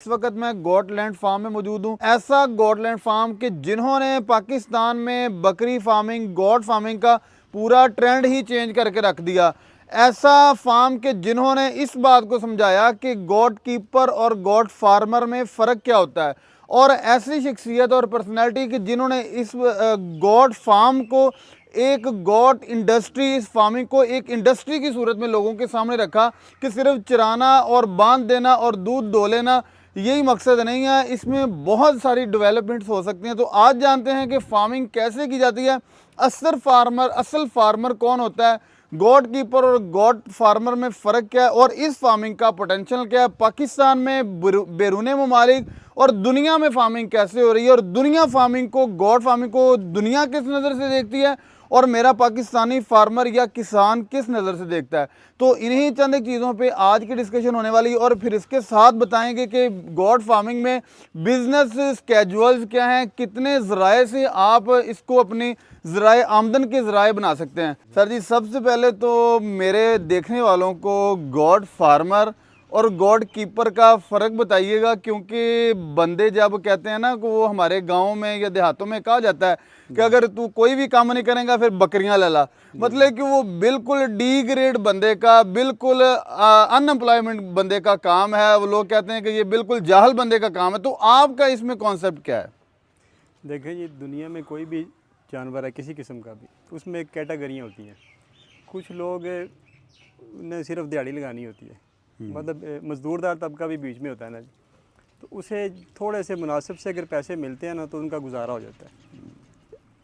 इस वक्त मैं गॉटलैंड फार्म में मौजूद हूँ। ऐसा गॉटलैंड फार्म कि जिन्होंने पाकिस्तान में बकरी फार्मिंग, गॉट फार्मिंग का पूरा ट्रेंड ही चेंज करके रख दिया। ऐसा फार्म के जिन्होंने इस बात को समझाया कि गॉट कीपर और गॉट फार्मर में फ़र्क क्या होता है, और ऐसी शख्सियत और पर्सनैलिटी कि जिन्होंने इस गॉट फार्म को एक गॉट इंडस्ट्री, इस फार्मिंग को एक इंडस्ट्री की सूरत में लोगों के सामने रखा कि सिर्फ चराना और बांध देना और दूध दो लेना यही मकसद नहीं है, इसमें बहुत सारी डेवलपमेंट्स हो सकती हैं। तो आज जानते हैं कि फार्मिंग कैसे की जाती है, असल फार्मर कौन होता है, गॉट कीपर और गॉट फार्मर में फ़र्क क्या है, और इस फार्मिंग का पोटेंशियल क्या है, पाकिस्तान में, बैरून ममालिक और दुनिया में फार्मिंग कैसे हो रही है, और दुनिया फार्मिंग को, गॉट फार्मिंग को दुनिया किस नज़र से देखती है, और मेरा पाकिस्तानी फार्मर या किसान किस नज़र से देखता है। तो इन्हीं चंद चीज़ों पे आज की डिस्कशन होने वाली है, और फिर इसके साथ बताएंगे कि गॉट फार्मिंग में बिजनेस स्केजुअल्स क्या हैं, कितने ज़राए से आप इसको अपनी ज़राए आमदन के ज़राए बना सकते हैं। सर जी, सबसे पहले तो मेरे देखने वालों को गॉट फार्मर और गॉड कीपर का फ़र्क बताइएगा, क्योंकि बंदे जब कहते हैं ना कि वो हमारे गांव में या देहातों में कहा जाता है कि अगर तू कोई भी काम नहीं करेगा फिर बकरियां ले ला, मतलब कि वो बिल्कुल डी ग्रेड बंदे का, बिल्कुल अनएम्प्लॉयमेंट बंदे का काम है। वो लोग कहते हैं कि ये बिल्कुल जाहल बंदे का काम है। तो आपका इसमें कॉन्सेप्ट क्या है? देखें, ये दुनिया में कोई भी जानवर है किसी किस्म का भी, उसमें कैटेगरियाँ होती हैं। कुछ लोग ने सिर्फ दिहाड़ी लगानी होती है, मतलब मज़दूरदार तबका भी बीच में होता है ना जी, तो उसे थोड़े से मुनासिब से अगर पैसे मिलते हैं ना तो उनका गुजारा हो जाता है।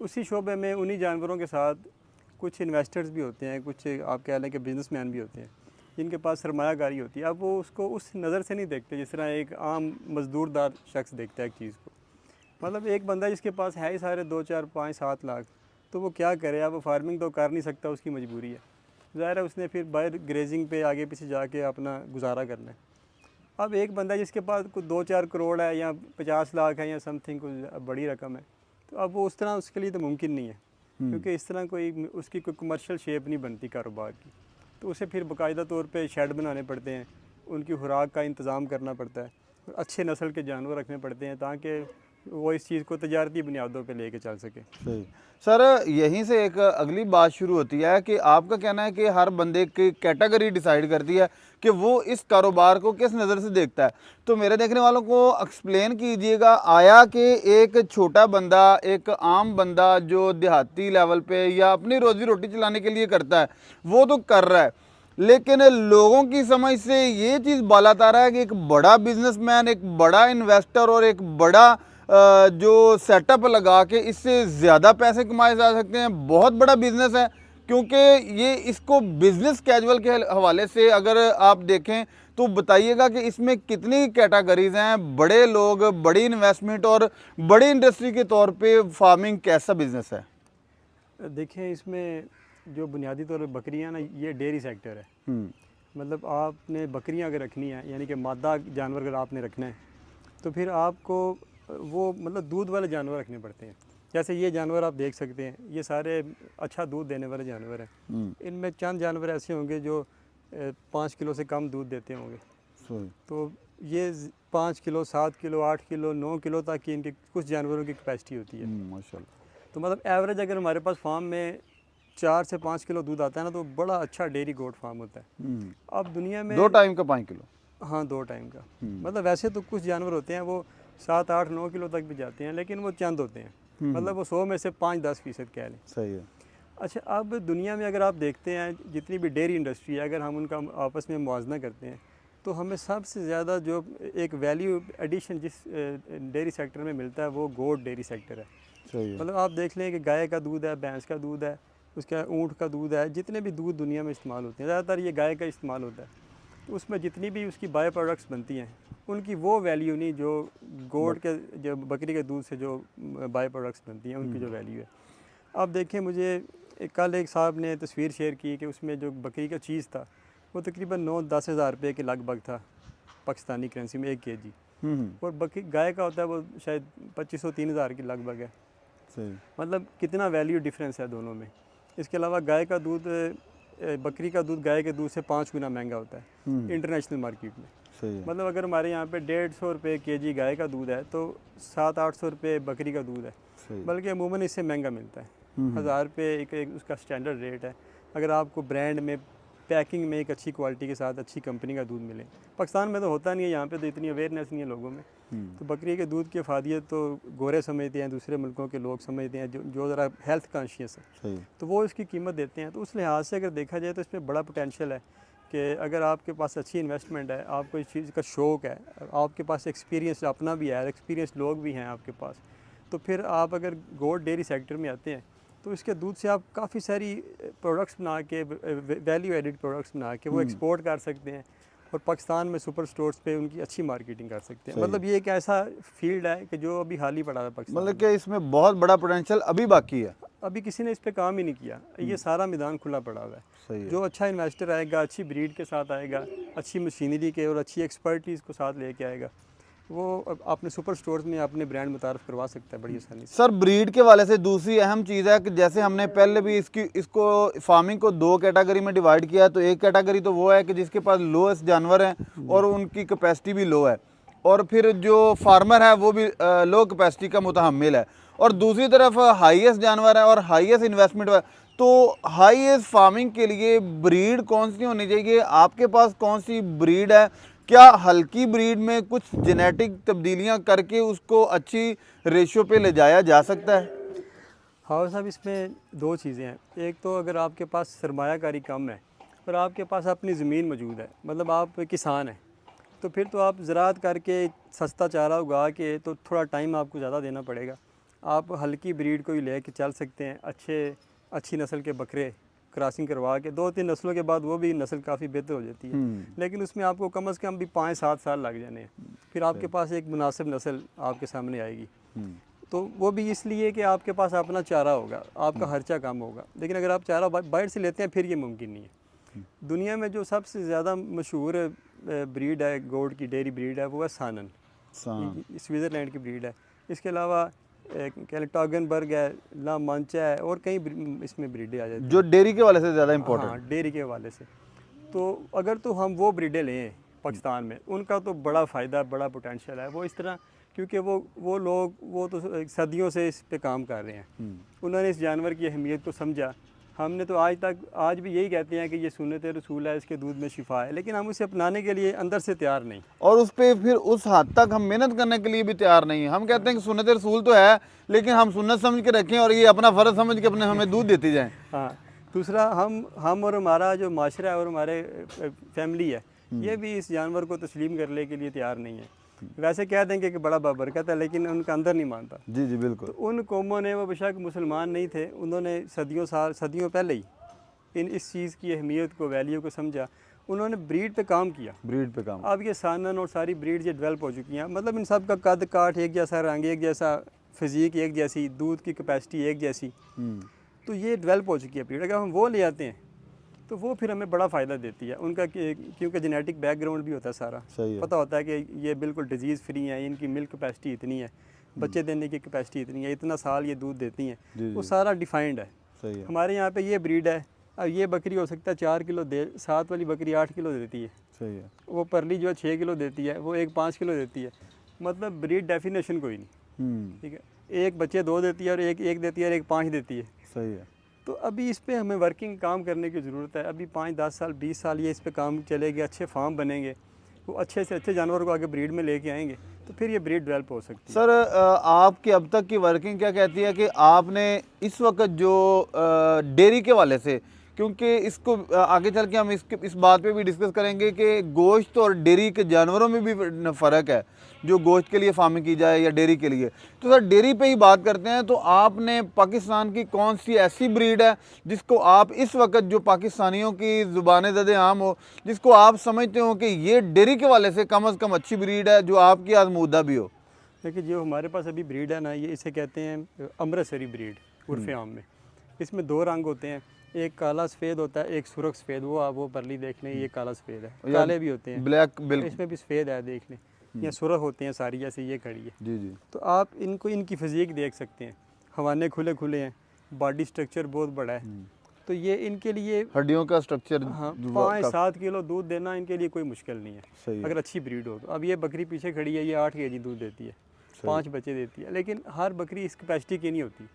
उसी शोबे में उन्हीं जानवरों के साथ कुछ इन्वेस्टर्स भी होते हैं, कुछ आप कह लें कि बिजनेसमैन भी होते हैं जिनके पास सरमायाकारी होती है। अब वो उसको उस नज़र से नहीं देखते जिस तरह एक आम मज़दूरदार शख्स देखता है एक चीज़ को। मतलब एक बंदा जिसके पास है ही सारे 2 4 5 7 लाख, तो वो क्या करे? अब वो फार्मिंग तो कर नहीं सकता, उसकी मजबूरी है, ज़ाहिर है उसने फिर बाहर ग्रेजिंग पे आगे पीछे जाके अपना गुजारा करना है। अब एक बंदा जिसके पास कुछ 2 4 करोड़ है या 50 लाख है या समथिंग कुछ बड़ी रकम है, तो अब वो उस तरह उसके लिए तो मुमकिन नहीं है, क्योंकि इस तरह कोई उसकी कोई कमर्शियल शेप नहीं बनती कारोबार की। तो उसे फिर बाकायदा तौर पे शेड बनाने पड़ते हैं, उनकी खुराक का इंतज़ाम करना पड़ता है, अच्छे नस्ल के जानवर रखने पड़ते हैं ताकि वो इस चीज़ को तजारती बुनियादों पे लेके चल सके। सही। सर, यहीं से एक अगली बात शुरू होती है कि आपका कहना है कि हर बंदे की कैटेगरी डिसाइड करती है कि वो इस कारोबार को किस नज़र से देखता है। तो मेरे देखने वालों को एक्सप्लेन कीजिएगा, आया कि एक छोटा बंदा, एक आम बंदा जो देहाती लेवल पे या अपनी रोज़ी रोटी चलाने के लिए करता है, वो तो कर रहा है, लेकिन लोगों की समझ से ये चीज़ बालात आ रहा है कि एक बड़ा बिजनेसमैन, एक बड़ा इन्वेस्टर और एक बड़ा जो सेटअप लगा के इससे ज़्यादा पैसे कमाए जा सकते हैं, बहुत बड़ा बिजनेस है। क्योंकि ये इसको बिजनेस कैजुअल के हवाले से अगर आप देखें तो बताइएगा कि इसमें कितनी कैटेगरीज हैं, बड़े लोग, बड़ी इन्वेस्टमेंट और बड़ी इंडस्ट्री के तौर पे फार्मिंग कैसा बिजनेस है? देखें, इसमें जो बुनियादी तौर पर बकरियाँ ना, ये डेयरी सेक्टर है। मतलब आपने बकरियाँ अगर रखनी है, यानी कि मादा जानवर अगर आपने रखना है, तो फिर आपको वो मतलब दूध वाले जानवर रखने पड़ते हैं। जैसे ये जानवर आप देख सकते हैं, ये सारे अच्छा दूध देने वाले जानवर हैं। इनमें चंद जानवर ऐसे होंगे जो 5 किलो से कम दूध देते होंगे। तो ये 5 किलो, 7 किलो, 8 किलो, 9 किलो तक की इनकी कुछ जानवरों की कैपेसिटी होती है। माशाल्लाह। तो मतलब एवरेज अगर हमारे पास फार्म में 4 से 5 किलो दूध आता है ना, तो बड़ा अच्छा डेयरी गोट फार्म होता है। अब दुनिया में 2 टाइम का 5 किलो? हाँ, 2 टाइम का। मतलब वैसे तो कुछ जानवर होते हैं वो 7 8 9 किलो तक भी जाते हैं, लेकिन वो चंद होते हैं। मतलब वो 100 में से 5-10% कह लें। सही है। अच्छा, अब दुनिया में अगर आप देखते हैं जितनी भी डेयरी इंडस्ट्री है, अगर हम उनका आपस में मुआवजा करते हैं, तो हमें सबसे ज़्यादा जो एक वैल्यू एडिशन जिस डेयरी सेक्टर में मिलता है वो गोट डेयरी सेक्टर है। सही है। मतलब आप देख लें कि गाय का दूध है, भैंस का दूध है, उसका ऊँट का दूध है, जितने भी दूध दुनिया में इस्तेमाल होते हैं ज़्यादातर ये गाय का इस्तेमाल होता है। तो उसमें जितनी भी उसकी बायो प्रोडक्ट्स बनती हैं, उनकी वो वैल्यू नहीं जो गोट के, जो बकरी के दूध से जो बायो प्रोडक्ट्स बनती हैं उनकी जो वैल्यू है। अब देखें, मुझे कल एक साहब ने तस्वीर शेयर की कि उसमें जो बकरी का चीज़ था वो तकरीबन 9-10 हज़ार रुपये के लगभग था पाकिस्तानी करेंसी में 1 kg। और बकरी गाय का होता है वो शायद 2500-3000 की लगभग है। सही। मतलब कितना वैल्यू डिफरेंस है दोनों में। इसके अलावा गाय का दूध बकरी का दूध गाय के दूध से 5 गुना महंगा होता है इंटरनेशनल मार्केट में। सही है। मतलब अगर हमारे यहाँ पे 150 रुपये केजी गाय का दूध है तो 700-800 रुपये बकरी का दूध है, सही है। बल्कि अमूमन इससे महंगा मिलता है। 1000 रुपये एक उसका स्टैंडर्ड रेट है। अगर आपको ब्रांड में पैकिंग में एक अच्छी क्वालिटी के साथ अच्छी कंपनी का दूध मिले, पाकिस्तान में तो होता नहीं है, यहाँ पे तो इतनी अवेयरनेस नहीं है लोगों में। तो बकरी के दूध की अफादियत तो गोरे समझते हैं, दूसरे मुल्कों के लोग समझते हैं जो ज़रा हेल्थ कॉन्शियस है, सही। तो वो इसकी कीमत देते हैं। तो उस लिहाज से अगर देखा जाए तो इसमें बड़ा पोटेंशियल है कि अगर आपके पास अच्छी इन्वेस्टमेंट है, आपको इस चीज़ का शौक़ है, आपके पास एक्सपीरियंस अपना भी है, एक्सपीरियंस लोग भी हैं आपके पास, तो फिर आप अगर गोट डेयरी सेक्टर में आते हैं तो इसके दूध से आप काफ़ी सारी प्रोडक्ट्स बना के, वैल्यू एडिड प्रोडक्ट्स बना के वो एक्सपोर्ट कर सकते हैं और पाकिस्तान में सुपर स्टोर्स पे उनकी अच्छी मार्केटिंग कर सकते हैं। मतलब ये एक ऐसा फील्ड है कि जो अभी हाल ही पड़ा है पाकिस्तान मतलब कि इसमें बहुत बड़ा पोटेंशियल अभी बाकी है, अभी किसी ने इस पे काम ही नहीं किया। ये सारा मैदान खुला पड़ा हुआ है। सही है। जो अच्छा इन्वेस्टर आएगा, अच्छी ब्रीड के साथ आएगा, अच्छी मशीनरी के और अच्छी एक्सपर्टीज़ को साथ लेके आएगा, वो अपने सुपर स्टोर्स में अपने ब्रांड मुतारफ़ करवा सकता है बड़ी आसानी से। सर ब्रीड के वाले से दूसरी अहम चीज़ है कि जैसे हमने पहले भी इसको फार्मिंग को 2 कैटेगरी में डिवाइड किया, तो एक कैटेगरी तो वो है कि जिसके पास लोएस्ट जानवर हैं और उनकी कैपेसिटी भी लो है, और फिर जो फार्मर है वो भी लो कैपेसिटी का मुतहम्मिल है, और दूसरी तरफ हाईएस्ट जानवर है और हाईएस्ट इन्वेस्टमेंट है। तो हाईएस्ट फार्मिंग के लिए ब्रीड कौन सी होनी चाहिए? आपके पास कौन सी ब्रीड है? क्या हल्की ब्रीड में कुछ जेनेटिक तब्दीलियां करके उसको अच्छी रेशियो पे ले जाया जा सकता है? हाँ साहब, इसमें 2 चीज़ें हैं। एक तो अगर आपके पास सरमायाकारी कम है और आपके पास अपनी ज़मीन मौजूद है, मतलब आप किसान हैं, तो फिर तो आप ज़राअत करके सस्ता चारा उगा के तो थोड़ा टाइम आपको ज़्यादा देना पड़ेगा। आप हल्की ब्रीड को ही ले के चल सकते हैं, अच्छी नस्ल के बकरे क्रॉसिंग करवा के 2-3 नस्लों के बाद वो भी नस्ल काफ़ी बेहतर हो जाती है। लेकिन उसमें आपको कम से कम भी 5-7 साल लग जाने हैं, फिर आपके पास एक मुनासिब नस्ल आपके सामने आएगी। तो वो भी इसलिए कि आपके पास अपना चारा होगा, आपका खर्चा कम होगा। लेकिन अगर आप चारा बाहर से लेते हैं फिर ये मुमकिन नहीं है। दुनिया में जो सबसे ज़्यादा मशहूर ब्रीड है गोट की, डेयरी ब्रीड है, वो है सानन, स्विट्ज़रलैंड की ब्रीड है। इसके अलावा कैलेटॉगनबर्ग है, ला मांचा है और कई इसमें ब्रीडें आ जाती हैं जो डेयरी के वाले से ज़्यादा इम्पोर्टेंट। हाँ, डेयरी के हवाले से। तो अगर तो हम वो ब्रीडें लें पाकिस्तान में, उनका तो बड़ा फ़ायदा, बड़ा पोटेंशियल है। वो इस तरह, क्योंकि वो लोग वो तो सदियों से इस पे काम कर रहे हैं, उन्होंने इस जानवर की अहमियत को समझा। हमने तो आज भी यही कहते हैं कि ये सुन्नत रसूल है, इसके दूध में शिफा है, लेकिन हम उसे अपनाने के लिए अंदर से तैयार नहीं, और उस पर फिर उस हद तक हम मेहनत करने के लिए भी तैयार नहीं है। हम कहते हैं कि सुन्नत रसूल तो है, लेकिन हम सुन्नत समझ के रखें और ये अपना फ़र्ज समझ के अपने हमें दूध देती जाएँ। हाँ, दूसरा हम और हमारा जो माशरा है और हमारे फैमिली है, ये भी इस जानवर को तस्लीम करने के लिए तैयार नहीं है। वैसे कह देंगे कि बड़ा बाबरकत है, लेकिन उनका अंदर नहीं मानता। जी जी बिल्कुल। तो उन कौमों ने, वो बेशक मुसलमान नहीं थे, उन्होंने सदियों पहले ही इस चीज़ की अहमियत को, वैल्यू को समझा, उन्होंने ब्रीड पे काम किया। ब्रीड पे काम। अब ये सानन और सारी ब्रीड ये डेवलप हो चुकी हैं, मतलब इन सब का कद काठ एक जैसा, रंग एक जैसा, फिज़ीक एक जैसी, दूध की कैपेसिटी एक जैसी, तो ये डेवलप हो चुकी है ब्रीड। अगर हम वो ले आते हैं तो वो फिर हमें बड़ा फ़ायदा देती है उनका, क्योंकि जेनेटिक बैकग्राउंड भी होता है सारा, पता होता है कि ये बिल्कुल डिजीज़ फ्री है, इनकी मिल्क कैपेसिटी इतनी है, बच्चे देने की कैपेसिटी इतनी है, इतना साल ये दूध देती हैं, वो सारा डिफाइंड है। सही है। हमारे यहाँ पे ये ब्रीड है, अब ये बकरी हो सकता है 4 किलो दे, 7 वाली बकरी 8 किलो देती है। सही है। वो परली जो है 6 किलो देती है, वो एक 5 किलो देती है। मतलब ब्रीड डेफिनेशन कोई नहीं, ठीक है। एक बच्चे 2 देती है और एक देती है और एक 5 देती है। सही है। तो अभी इस पे हमें वर्किंग काम करने की ज़रूरत है। अभी 5-10 साल 20 साल ये इस पे काम चलेगा, अच्छे फार्म बनेंगे, वो अच्छे से अच्छे जानवर को आगे ब्रीड में लेके आएंगे, तो फिर ये ब्रीड डेवलप हो सकती है। सर आपकी अब तक की वर्किंग क्या कहती है कि आपने इस वक्त जो डेयरी के वाले से, क्योंकि इसको आगे चल के हम इस बात पे भी डिस्कस करेंगे कि गोश्त और डेयरी के जानवरों में भी फ़र्क है, जो गोश्त के लिए फार्मिंग की जाए या डेयरी के लिए। तो सर डेयरी पे ही बात करते हैं, तो आपने पाकिस्तान की कौन सी ऐसी ब्रीड है जिसको आप इस वक्त, जो पाकिस्तानियों की ज़ुबान ज़द आम हो, जिसको आप समझते हो कि ये डेयरी के वाले से कम अच्छी ब्रीड है, जो आपकी आजमूदा भी हो? देखिए, जो हमारे पास अभी ब्रीड है ना, ये इसे कहते हैं अमृतसरी ब्रीड उर्फ़ आम में। इसमें 2 रंग होते हैं, एक काला सफ़ेद होता है, एक सुर्ख सफ़ेद। वो परली देख लें, ये काला सफ़ेद है, काले भी होते हैं, ब्लैक, बिल्कुल इसमें भी सफ़ेद है, देख लें। या सुर्ख होते हैं सारी, जैसे ये खड़ी है। जी जी। तो आप इनकी फ़िज़ीक देख सकते हैं, हवाने खुले खुले हैं, बॉडी स्ट्रक्चर बहुत बड़ा है, तो ये इनके लिए हड्डियों का स्ट्रक्चर हाँ 5-7 किलो दूध देना इनके लिए कोई मुश्किल नहीं सही है है। अगर अच्छी ब्रीड हो तो। अब ये बकरी पीछे खड़ी है, ये 8 केजी दूध देती है, 5 बच्चे देती है, लेकिन हर बकरी इस कैपेसिटी की नहीं होती।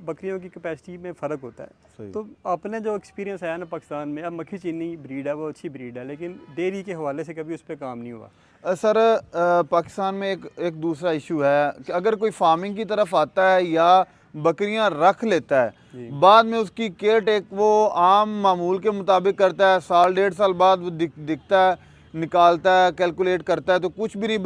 बकरियों की कैपेसिटी में फ़र्क होता है। तो अपने जो एक्सपीरियंस आया ना पाकिस्तान में, अब मक्खी चीनी ब्रीड है वो अच्छी ब्रीड है, लेकिन डेयरी के हवाले से कभी उस पर काम नहीं हुआ। सर पाकिस्तान में एक दूसरा इशू है कि अगर कोई फार्मिंग की तरफ आता है या बकरियां रख लेता है, बाद में उसकी केयर टेक वो आम मामूल के मुताबिक करता है, साल 1.5 साल बाद वो दिखता है, निकालता है, कैलकुलेट करता है तो कुछ भी नहीं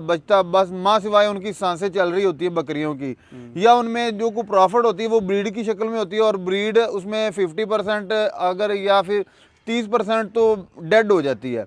बचता, बस माँ सिवाय उनकी सांसें चल रही होती है बकरियों की, या उनमें जो को प्रॉफिट होती है वो ब्रीड की शक्ल में होती है, और ब्रीड उसमें 50% अगर या फिर 30% तो डेड हो जाती है,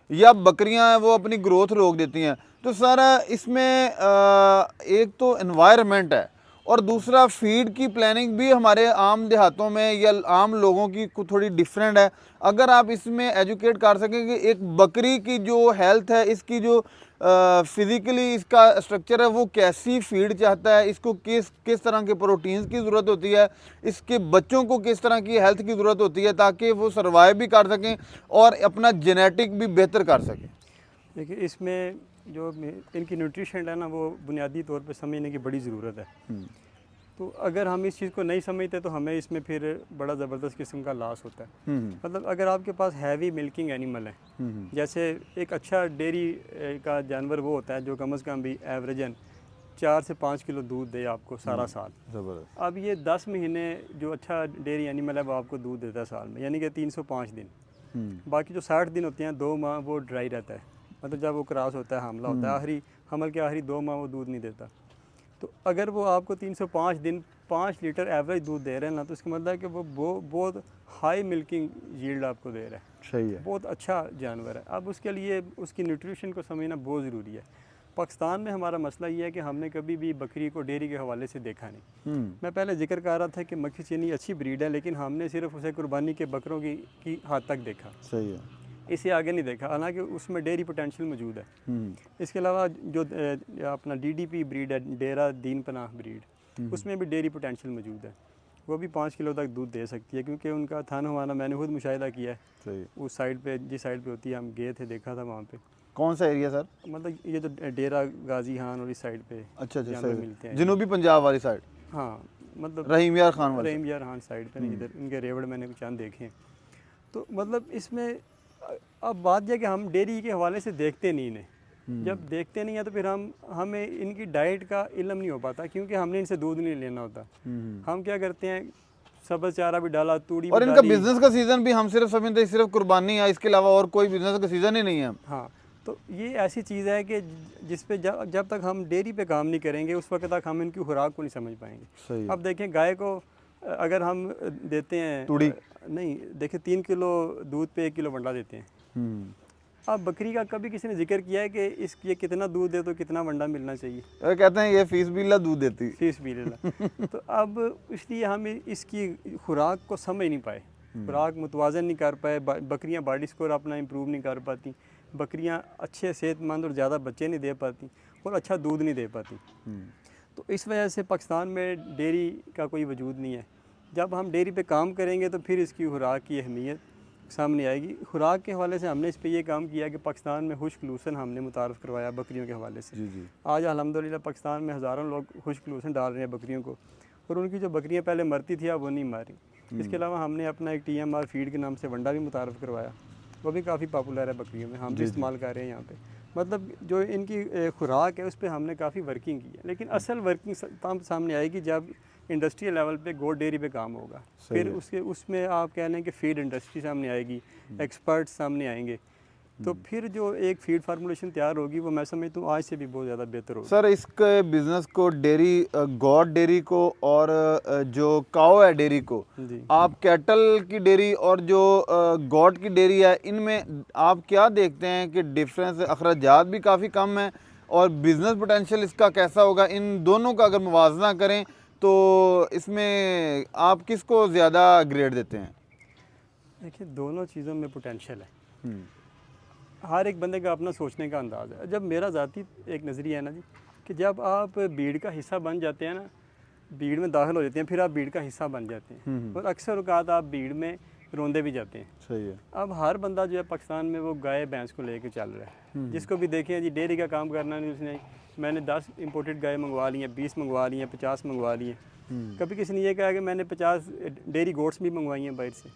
या बकरियां वो अपनी ग्रोथ रोक देती हैं। तो सर इसमें एक तो एनवायरनमेंट है और दूसरा फीड की प्लानिंग भी हमारे आम देहातों में या आम लोगों की कुछ थोड़ी डिफरेंट है। अगर आप इसमें एजुकेट कर सकें कि एक बकरी की जो हेल्थ है, इसकी जो फिज़िकली इसका स्ट्रक्चर है, वो कैसी फीड चाहता है, इसको किस तरह के प्रोटीन्स की ज़रूरत होती है, इसके बच्चों को किस तरह की हेल्थ की ज़रूरत होती है ताकि वो सर्वाइव भी कर सकें और अपना जेनेटिक भी बेहतर कर सकें। देखिए इसमें जो इनकी न्यूट्रिशन है ना, वो बुनियादी तौर पे समझने की बड़ी ज़रूरत है। तो अगर हम इस चीज़ को नहीं समझते तो हमें इसमें फिर बड़ा ज़बरदस्त किस्म का लॉस होता है। मतलब अगर आपके पास हैवी मिल्किंग एनिमल है, जैसे एक अच्छा डेयरी का जानवर वो होता है जो कम से कम भी एवरेजन 4 से 5 किलो दूध दे आपको सारा साल। ज़बरदस्त। अब ये 10 महीने जो अच्छा डेयरी एनिमल है वो आपको दूध देता है साल में, यानी कि 305 दिन। बाकी जो 60 दिन होते हैं, 2 माह वो ड्राई रहता है, मतलब जब वो क्रॉस होता है, हमला होता है, आखिरी हमल के आखिरी 2 माह वो दूध नहीं देता। तो अगर वो आपको 305 दिन 5 लीटर एवरेज दूध दे रहे हैं ना, तो इसका मतलब है कि वो बहुत हाई मिल्किंग यील्ड आपको दे रहा है। सही है। बहुत अच्छा जानवर है। अब उसके लिए उसकी न्यूट्रिशन को समझना बहुत ज़रूरी है। पाकिस्तान में हमारा मसला ये है कि हमने कभी भी बकरी को डेयरी के हवाले से देखा नहीं। मैं पहले जिक्र कर रहा था कि मक्खी चीनी अच्छी ब्रीड है, लेकिन हमने सिर्फ उसे कुर्बानी के बकरों की हद तक देखा, सही है। इससे आगे नहीं देखा, हालांकि उसमें डेयरी पोटेंशियल मौजूद है। इसके अलावा जो अपना DDP ब्रीड है, डेरा दीन पनाह ब्रीड, उसमें भी डेयरी पोटेंशियल मौजूद है, वो भी 5 किलो तक दूध दे सकती है, क्योंकि उनका थान हवाना मैंने खुद मुशाहिदा किया है। सही। उस साइड पे, जिस साइड पे होती है, हम गए थे, देखा था वहाँ पे। कौन सा एरिया सर? मतलब ये जो डेरा गाजी खान और इस साइड पे अच्छा जानवर मिलते हैं, जनूबी पंजाब वाली साइड। हाँ, मतलब रहीम यार खान वाले। रहीम यार खान साइड पे, इधर इनके रेवड़ मैंने चंद देखे हैं। तो मतलब इसमें अब बात यह कि हम डेयरी के हवाले से देखते नहीं इन्हें। जब देखते नहीं है तो फिर हमें इनकी डाइट का इल्म नहीं हो पाता, क्योंकि हमने इनसे दूध नहीं लेना होता। हम क्या करते हैं, सब्ज़ चारा भी डाला, तूड़ी और भी इनका डाली। बिजनेस का सीजन भी हम सिर्फ समझते हैं सिर्फ कुर्बानी है, इसके अलावा और कोई बिजनेस का सीजन ही नहीं है। हाँ, तो ये ऐसी चीज़ है कि जिस पे जब तक हम डेयरी पे काम नहीं करेंगे उस वक्त तक हम इनकी खुराक को नहीं समझ पाएंगे। सही। अब देखें, गाय को अगर हम देते हैं तूड़ी नहीं, देखिए 3 किलो दूध पे 1 किलो वंडा देते हैं। अब बकरी का कभी किसी ने जिक्र किया है कि ये कितना दूध दे तो कितना वंडा मिलना चाहिए? कहते हैं ये फीस बिल्ला दूध देती। फीस भी लेला। तो अब इसलिए हम इसकी खुराक को समझ नहीं पाए, खुराक मुतवाजन नहीं कर पाए। बकरियां बॉडी स्कोर अपना इम्प्रूव नहीं कर पाती, बकरियां अच्छे सेहतमंद और ज़्यादा बच्चे नहीं दे पाती और अच्छा दूध नहीं दे पाती। तो इस वजह से पाकिस्तान में डेयरी का कोई वजूद नहीं है। जब हम डेयरी पे काम करेंगे तो फिर इसकी खुराक की अहमियत सामने आएगी। खुराक के हवाले से हमने इस पे ये काम किया कि पाकिस्तान में खुश्क लूसन हमने मुतारफ़ करवाया बकरियों के हवाले से। जी। आज अल्हम्दुलिल्लाह पाकिस्तान में हज़ारों लोग खुश्क लूसन डाल रहे हैं बकरियों को, और उनकी जो बकरियां पहले मरती थी अब वो नहीं मारी। इसके अलावा हमने अपना एक TMR फीड के नाम से वंडा भी मुतारफ़ करवाया, वो भी काफ़ी पॉपुलर है बकरियों में, हम भी इस्तेमाल कर रहे हैं यहाँ पे। मतलब जो इनकी खुराक है उस पर हमने काफ़ी वर्किंग की है, लेकिन असल वर्किंग तब सामने आएगी जब इंडस्ट्रियल लेवल पे गोट डेयरी पे काम होगा। फिर उसमें आप कह लें कि फीड इंडस्ट्री सामने आएगी, एक्सपर्ट सामने आएंगे, तो फिर जो एक फीड फार्मूलेशन तैयार होगी वो मैं समझता हूँ आज से भी बहुत ज़्यादा बेहतर होगी। सर इसके बिजनेस को डेयरी, गॉड डेयरी को और जो काओ है डेयरी को, आप कैटल की डेयरी और जो गॉड की डेयरी है, इनमें आप क्या देखते हैं कि डिफरेंस? अखराजात भी काफ़ी कम है और बिजनेस पोटेंशियल इसका कैसा होगा? इन दोनों का अगर मुवाजना करें तो इसमें आप किसको ज़्यादा ग्रेड देते हैं? देखिए, दोनों चीज़ों में पोटेंशियल है। हर एक बंदे का अपना सोचने का अंदाज़ है। जब मेरा ज़ाती एक नज़रिया है ना जी, कि जब आप भीड़ का हिस्सा बन जाते हैं ना, भीड़ में दाखिल हो जाती हैं, फिर आप भीड़ का हिस्सा बन जाते हैं और अक्सर औकात आप भीड़ में रोंदे भी जाते हैं। सही है। अब हर बंदा जो है पाकिस्तान में वो गाय भैंस को लेके चल रहा है। जिसको भी देखें जी डेयरी का काम करना नहीं, उसने मैंने 10 इंपोर्टेड गाय मंगवा ली हैं, 20 मंगवा ली हैं, 50 मंगवा ली हैं। कभी किसी ने ये कहा कि मैंने 50 डेयरी गोट्स भी मंगवाई हैं बाहर से,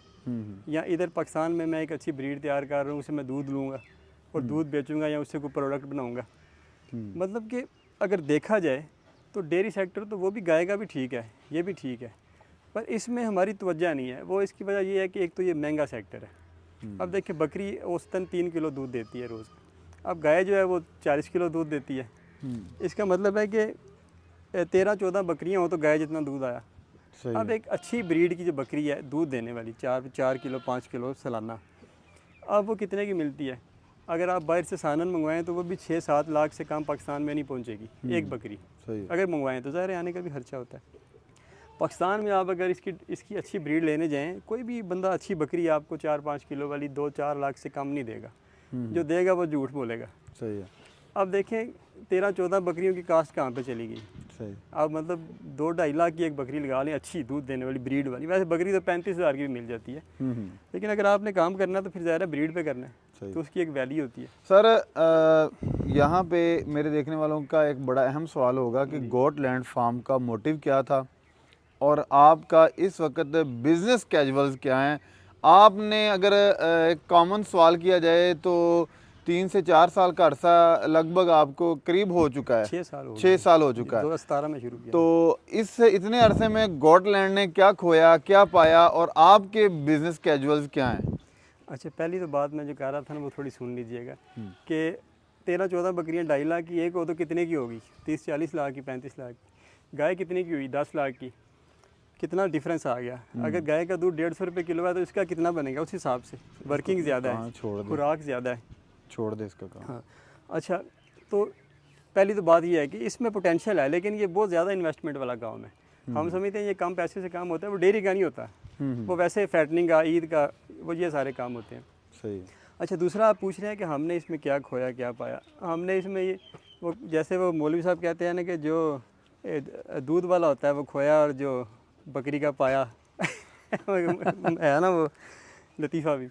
या इधर पाकिस्तान में मैं एक अच्छी ब्रीड तैयार कर रहा हूँ, उससे मैं दूध लूँगा और दूध बेचूँगा या उससे कोई प्रोडक्ट बनाऊँगा। मतलब कि अगर देखा जाए तो डेयरी सेक्टर तो वो भी गाय का भी ठीक है, ये भी ठीक है, पर इसमें हमारी तवज्जो नहीं है। वो इसकी वजह ये है कि एक तो ये महंगा सेक्टर है। अब देखिए बकरी औसतन 3 किलो दूध देती है रोज़, अब गाय जो है वो 40 किलो दूध देती है। इसका मतलब है कि 13-14 बकरियां हो तो गाय जितना दूध आया। सही अब एक अच्छी ब्रीड की जो बकरी है दूध देने वाली 4 किलो 5 किलो सालाना, अब वो कितने की मिलती है? अगर आप बाहर से सानन मंगवाएं तो वो भी 6-7 लाख से कम पाकिस्तान में नहीं पहुंचेगी एक बकरी। सही है। अगर मंगवाएं तो ज़ाहिर है आने का भी खर्चा होता है। पाकिस्तान में आप अगर इसकी अच्छी ब्रीड लेने जाएं, कोई भी बंदा अच्छी बकरी आपको 4-5 किलो वाली 2-4 लाख से कम नहीं देगा। जो देगा वो झूठ बोलेगा। सही है। अब देखें 13-14 बकरियों की कास्ट कहाँ पे चली गई। सही। अब मतलब 2-2.5 लाख की एक बकरी लगा लें अच्छी दूध देने वाली ब्रीड वाली। वैसे बकरी तो 35,000 की भी मिल जाती है, लेकिन अगर आपने काम करना है तो फिर ज़्यादा ब्रीड पे करना है, तो उसकी एक वैल्यू होती है। सर यहाँ पे मेरे देखने वालों का एक बड़ा अहम सवाल होगा कि गोटलैंड फार्म का मोटिव क्या था और आपका इस वक्त बिजनेस कैजुअल्स क्या हैं। आपने अगर एक कॉमन सवाल किया जाए तो 3 से 4 साल का अरसा लगभग आपको करीब हो चुका है। 6 साल हो 6 साल हो चुका है। 2017 में शुरू किया। तो इस इतने अरसे में गोटलैंड ने क्या खोया, क्या पाया और आपके बिजनेस कैजुअल्स क्या हैं? अच्छा, पहली तो बात मैं जो कह रहा था ना वो थोड़ी सुन लीजिएगा कि 13-14 बकरियां 2.5 लाख की एक हो तो कितने की होगी? 30-40 लाख की, 35 लाख की। गाय कितने की हुई? 10 लाख की। कितना डिफरेंस आ गया। अगर गाय का दूध 150 रुपये किलो है तो इसका कितना बनेगा उस हिसाब से? वर्किंग ज़्यादा है, खुराक ज़्यादा है, छोड़ दे इसका काम। हाँ। अच्छा, तो पहली तो बात ये है कि इसमें पोटेंशियल है, लेकिन ये बहुत ज़्यादा इन्वेस्टमेंट वाला काम है। हम समझते हैं ये कम पैसे से काम होता है, वो डेयरी का नहीं होता। वो वैसे फैटनिंग का, ईद का, वो ये सारे काम होते हैं। सही। अच्छा, दूसरा आप पूछ रहे हैं कि हमने इसमें क्या खोया क्या पाया। हमने इसमें ये वो जैसे वो मौलवी साहब कहते हैं ना कि जो दूध वाला होता है वो खोया और जो बकरी का पाया है ना वो लतीफ़ा भी।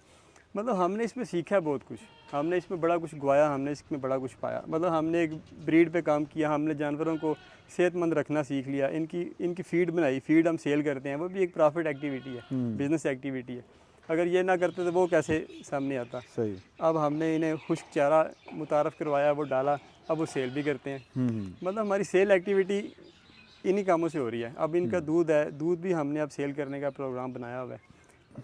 मतलब हमने इसमें सीखा बहुत कुछ, हमने इसमें बड़ा कुछ गवाया, हमने इसमें बड़ा कुछ पाया। मतलब हमने एक ब्रीड पे काम किया, हमने जानवरों को सेहतमंद रखना सीख लिया, इनकी फीड बनाई, फीड हम सेल करते हैं, वो भी एक प्रॉफिट एक्टिविटी है, बिजनेस एक्टिविटी है। अगर ये ना करते तो वो कैसे सामने आता। सही। अब हमने इन्हें खुश्क चारा मुतारफ़ करवाया, वो डाला, अब वो सेल भी करते हैं। मतलब हमारी सेल एक्टिविटी इन्हीं कामों से हो रही है। अब इनका दूध है, दूध भी हमने अब सेल करने का प्रोग्राम बनाया हुआ है।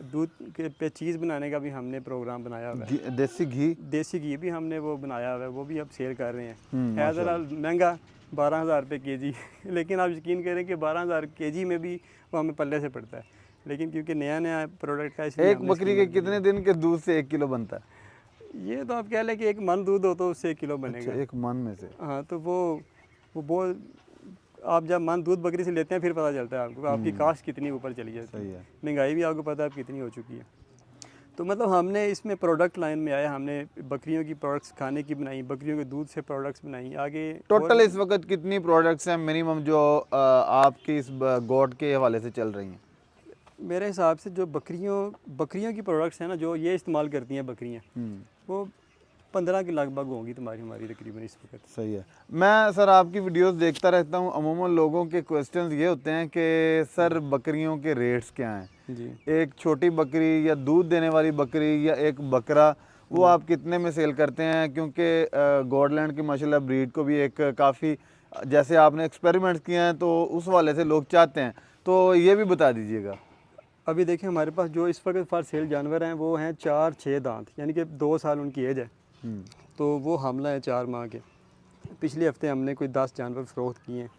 दूध के पे चीज़ बनाने का भी हमने प्रोग्राम बनाया हुआ है। देसी घी भी हमने वो बनाया हुआ है, वो भी अब सेल कर रहे हैं। है ज़रा महंगा 12,000 रुपये केजी लेकिन आप यकीन करें कि 12,000 केजी में भी वो हमें पल्ले से पड़ता है, लेकिन क्योंकि नया नया प्रोडक्ट है इसलिए। एक बकरी के कितने दिन के दूध से 1 किलो बनता है? ये तो आप कह लें कि 1 मन दूध हो तो उससे 1 किलो बनेगा। अच्छा, 1 मन में से? हाँ, तो वो आप जब मन दूध बकरी से लेते हैं फिर पता चलता है आपको आपकी कास्ट कितनी ऊपर चली जाती है। महंगाई भी आपको पता है कितनी हो चुकी है। तो मतलब हमने इसमें प्रोडक्ट लाइन में आया, हमने बकरियों की प्रोडक्ट्स खाने की बनाई, बकरियों के दूध से प्रोडक्ट्स बनाई। आगे टोटल इस वक्त कितनी प्रोडक्ट्स हैं मिनिमम जो आपकी इस गोट के हवाले से चल रही हैं? मेरे हिसाब से जो बकरियों की प्रोडक्ट्स हैं ना, जो ये इस्तेमाल करती हैं बकरियाँ, वो 15 के लगभग होंगी हमारी तकरीबन इस वक्त। सही है। मैं सर आपकी वीडियोस देखता रहता हूँ, अमूमन लोगों के क्वेश्चंस ये होते हैं कि सर बकरियों के रेट्स क्या हैं जी। एक छोटी बकरी या दूध देने वाली बकरी या एक बकरा, वो आप कितने में सेल करते हैं? क्योंकि गोटलैंड की माशाल्लाह ब्रीड को भी एक काफ़ी, जैसे आपने एक्सपेरिमेंट्स किए हैं तो उस वाले से लोग चाहते हैं, तो ये भी बता दीजिएगा। अभी देखिए हमारे पास जो इस वक्त फॉर सेल जानवर हैं वो हैं 4-6 दांत, यानी कि 2 साल उनकी एज है। तो वो हमला है 4 माह के। पिछले हफ्ते हमने कोई 10 जानवर फ़रोख्त किए हैं।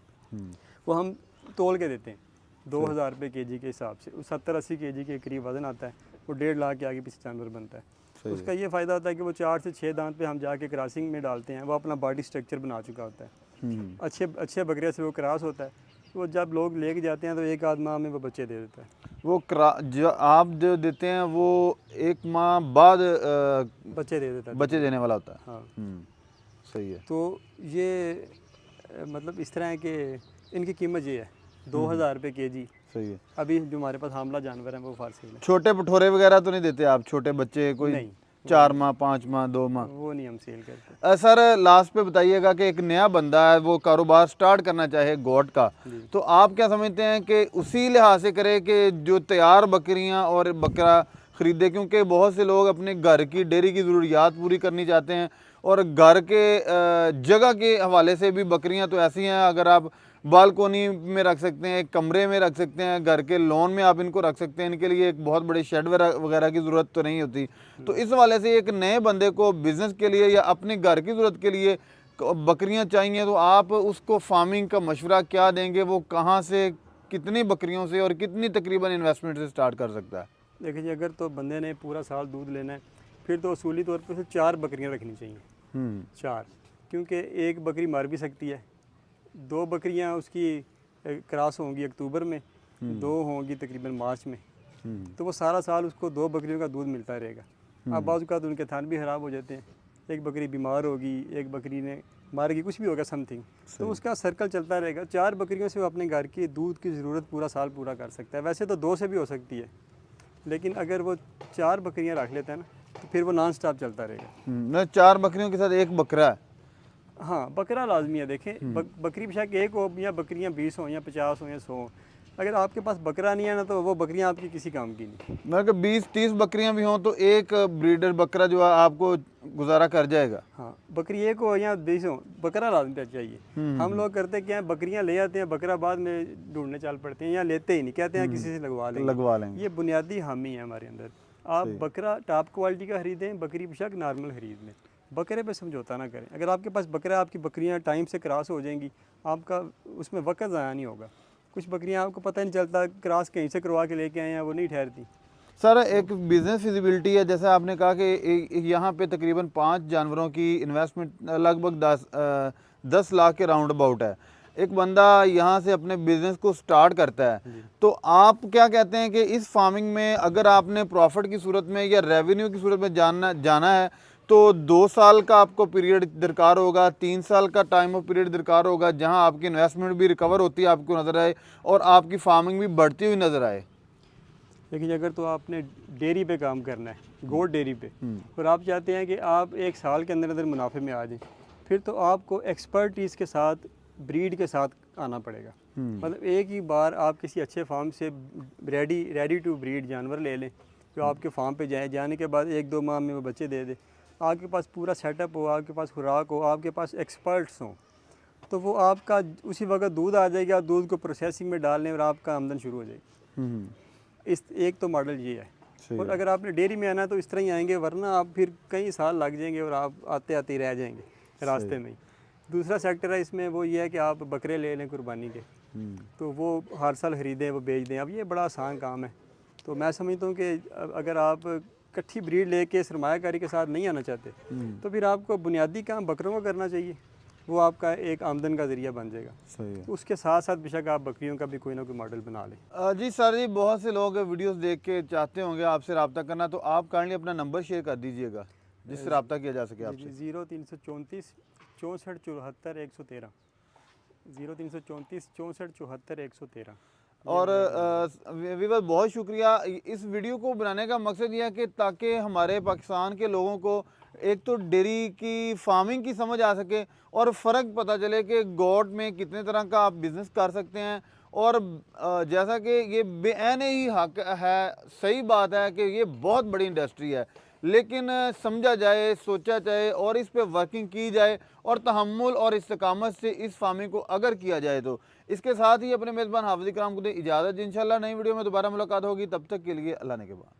वो हम तोल के देते हैं 2,000 रुपये केजी के हिसाब से। 70-80 केजी के करीब वज़न आता है। वो 1.5 लाख के आगे पीछे जानवर बनता है। उसका ये फ़ायदा होता है कि वो 4 से 6 दांत पे हम जाके क्रॉसिंग में डालते हैं। वो अपना बॉडी स्ट्रक्चर बना चुका होता है। अच्छे बकरे से वो क्रॉस होता है। तो वो जब लोग लेके जाते हैं तो 1 आध माह में वो बच्चे दे देता है। वो जो आप जो देते हैं वो 1 माह बाद बच्चे दे देता है, बच्चे देने वाला होता है। हाँ, सही है। तो ये मतलब इस तरह है कि इनकी कीमत ये है। 2000 रुपये केजी। सही है। अभी जो हमारे पास हामला जानवर है वो फार सेल है। छोटे भटोरे वगैरह तो नहीं देते आप? छोटे बच्चे कोई नहीं, 4 माह 5 माह 2 माह? वो नहीं हम सेल करते। सर लास्ट पे बताइएगा कि एक नया बंदा है वो कारोबार स्टार्ट करना चाहे गोट का, तो आप क्या समझते हैं कि उसी लिहाज से करे कि जो तैयार बकरियां और बकरा ख़रीदे? क्योंकि बहुत से लोग अपने घर की डेयरी की ज़रूरियात पूरी करनी चाहते हैं और घर के जगह के हवाले से भी बकरियां तो ऐसी हैं, अगर आप बालकोनी में रख सकते हैं, एक कमरे में रख सकते हैं, घर के लॉन में आप इनको रख सकते हैं, इनके लिए एक बहुत बड़े शेड वगैरह की ज़रूरत तो नहीं होती। तो इस हवाले से एक नए बंदे को बिज़नेस के लिए या अपने घर की ज़रूरत के लिए बकरियां चाहिए, तो आप उसको फार्मिंग का मशवरा क्या देंगे? वो कहाँ से, कितनी बकरियों से और कितनी तकरीबन इन्वेस्टमेंट से स्टार्ट कर सकता है? देखिए जी, अगर तो बंदे ने पूरा साल दूध लेना है फिर तो असूली तौर पर 4 बकरियां रखनी चाहिए। 4, क्योंकि एक बकरी मर भी सकती है। 2 बकरियां उसकी क्रॉस होंगी अक्टूबर में, 2 होंगी तकरीबन मार्च में, तो वो सारा साल उसको 2 बकरियों का दूध मिलता रहेगा। अब बाज़ औक़ात उनके थान भी ख़राब हो जाते हैं, एक बकरी बीमार होगी, एक बकरी ने मार गई, कुछ भी होगा समथिंग, तो उसका सर्कल चलता रहेगा। 4 बकरियों से वो अपने घर की दूध की ज़रूरत पूरा साल पूरा कर सकता है। वैसे तो 2 से भी हो सकती है, लेकिन अगर वो 4 बकरियां रख लेता है ना तो फिर वो नॉन स्टॉप चलता रहेगा। 4 बकरियों के साथ एक बकरा है? हाँ, बकरा लाजमी है। देखें बकरी बेशक एक हो या बकरियां 20 हो या 50 हो या 100 हो, अगर आपके पास बकरा नहीं है ना तो वो बकरियां आपकी किसी काम की नहीं। मतलब 20-30 बकरियां भी हों तो एक ब्रीडर बकरा जो है आपको गुजारा कर जाएगा? हाँ, बकरी एक हो या 20 हो, बकरा लाजमी चाहिए। हम लोग करते क्या है, बकरियां ले आते हैं, बकरा बाद में ढूंढने चल पड़ते हैं या लेते ही नहीं, कहते हैं किसी से लगवा लेंगे। ये बुनियादी हामी है हमारे अंदर। आप बकरा टॉप क्वालिटी का खरीदें, बकरी बेशक नॉर्मल खरीद लें, बकरे पे समझौता ना करें। अगर आपके पास बकरा, आपकी बकरियां टाइम से क्रॉस हो जाएंगी, आपका उसमें वक्त ज़ाया नहीं होगा। कुछ बकरियां आपको पता नहीं चलता, क्रॉस कहीं से करवा के लेके आए हैं, वो नहीं ठहरती। सर एक बिज़नेस फिजिबिलिटी है, जैसे आपने कहा कि यहाँ पे तकरीबन 5 जानवरों की इन्वेस्टमेंट लगभग 10 लाख के राउंड अबाउट है। एक बंदा यहाँ से अपने बिज़नेस को स्टार्ट करता है, तो आप क्या कहते हैं कि इस फार्मिंग में अगर आपने प्रॉफिट की सूरत में या रेवेन्यू की सूरत में जाना है तो 2 साल का आपको पीरियड दरकार होगा, 3 साल का टाइम ऑफ पीरियड दरकार होगा, जहाँ आपकी इन्वेस्टमेंट भी रिकवर होती है आपको नज़र आए और आपकी फार्मिंग भी बढ़ती हुई नज़र आए? देखिए, अगर तो आपने डेयरी पे काम करना है, गोट डेयरी पे, और आप चाहते हैं कि आप 1 साल के अंदर अंदर मुनाफे में आ जाएं, फिर तो आपको एक्सपर्टीज़ के साथ, ब्रीड के साथ आना पड़ेगा। मतलब एक ही बार आप किसी अच्छे फार्म से रेडी टू ब्रीड जानवर ले लें, जो आपके फार्म पे जाने के बाद 1-2 माह में वो बच्चे दे दे, आपके पास पूरा सेटअप हो, आपके पास खुराक हो, आपके पास एक्सपर्ट्स हों, तो वो आपका उसी वक्त दूध आ जाएगा, दूध को प्रोसेसिंग में डाल लें और आपका आमदन शुरू हो जाएगी। इस एक तो मॉडल ये है। और अगर आपने डेयरी में आना है तो इस तरह ही आएंगे, वरना आप फिर कई साल लग जाएंगे और आप आते आते ही रह जाएंगे रास्ते में ही। दूसरा सेक्टर है इसमें, वो ये है कि आप बकरे ले लें कुर्बानी के, तो वो हर साल ख़रीदें, वो बेच दें। अब ये बड़ा आसान काम है, तो मैं समझता हूँ कि अगर आप इकट्ठी ब्रीड लेके सरमायाकारी के साथ नहीं आना चाहते तो फिर आपको बुनियादी काम बकरों को करना चाहिए, वो आपका एक आमदन का ज़रिया बन जाएगा। सही है। तो उसके साथ साथ बेशक आप बकरियों का भी कोई ना कोई मॉडल बना लें। जी सर जी, बहुत से लोग वीडियोस देख के चाहते होंगे आपसे रब्ता करना, तो आप काइंडली अपना नंबर शेयर कर दीजिएगा जिससे रब्ता किया जा सके आपसे। 0334 64 74 113, 0334 64 74 113। और विवर बहुत शुक्रिया। इस वीडियो को बनाने का मकसद यह है कि ताकि हमारे पाकिस्तान के लोगों को एक तो डेयरी की फार्मिंग की समझ आ सके और फ़र्क पता चले कि गोट में कितने तरह का आप बिज़नेस कर सकते हैं। और जैसा कि ये बेअन ही हक है, सही बात है कि ये बहुत बड़ी इंडस्ट्री है, लेकिन समझा जाए, सोचा जाए और इस पे वर्किंग की जाए और तहम्मुल और इस्तिकामत से इस फार्मिंग को अगर किया जाए तो। इसके साथ ही अपने मेज़बान हाफ़िज़ इकराम को दें इजाज़त। इंशाअल्लाह नई वीडियो में दोबारा मुलाकात होगी, तब तक के लिए अल्लाह ने के बाद।